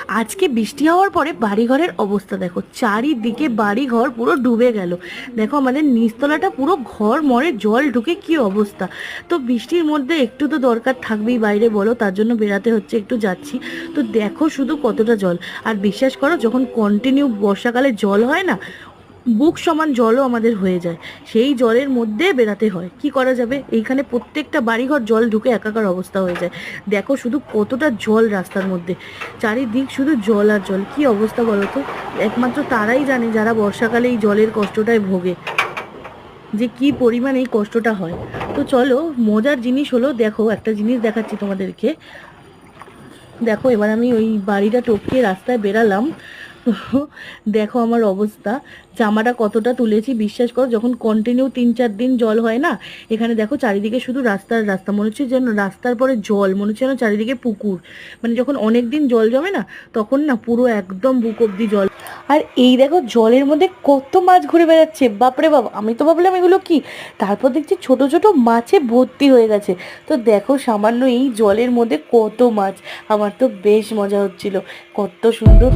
আজকে বৃষ্টি হওয়ার পরে বাড়িঘরের অবস্থা দেখো, চারিদিকে বাড়িঘর পুরো ডুবে গেল। দেখো আমাদের নিচতলাটা পুরো ঘর মরে জল ঢুকে কি অবস্থা। তো বৃষ্টির মধ্যে একটু তো দরকার থাকবেই বাইরে, বলো, তার জন্য বেরাতে হচ্ছে, একটু যাচ্ছি। তো দেখো শুধু কতটা জল। আর বিশ্বাস করো, যখন কন্টিনিউ বর্ষাকালে জল হয় না, বুক সমান জলও আমাদের হয়ে যায়। সেই জলের মধ্যে বেরাতে হয়, কি করা যাবে। এইখানে প্রত্যেকটা বাড়িঘর জল ঢুকে একাকার অবস্থা হয়ে যায়। দেখো শুধু কতটা জল রাস্তার মধ্যে, চারিদিক শুধু জল আর জল, কি অবস্থা বলো তো। একমাত্র তারাই জানে যারা বর্ষাকালে এই জলের কষ্টটায় ভোগে, যে কি পরিমাণ এই কষ্টটা হয়। তো চলো, মজার জিনিস হলো, দেখো একটা জিনিস দেখাচ্ছি তোমাদেরকে। দেখো এবার আমি ওই বাড়িটা টপকে রাস্তায় বেরালাম। তো দেখো আমার অবস্থা, জামাটা কতটা তুলেছি বিশ্বাস করো। যখন কন্টিনিউ 3-4 দিন জল হয় না, এখানে দেখো চারিদিকে শুধু রাস্তার রাস্তা, মনে হচ্ছে যেন রাস্তার পরে জল, মনে হচ্ছে যেন চারিদিকে পুকুর। মানে যখন অনেক দিন জল জমে না, তখন না পুরো একদম বুক অব্দি জল। আর এই দেখো জলের মধ্যে কত মাছ ঘুরে বেড়াচ্ছে, বাপরে বাবা, আমি তো ভাবলাম এগুলো কি, তারপর দেখছি ছোট ছোট মাছে ভর্তি হয়ে গেছে। তো দেখো সামান্য এই জলের মধ্যে কত মাছ, আমার তো বেশ মজা হচ্ছিল, কত সুন্দর।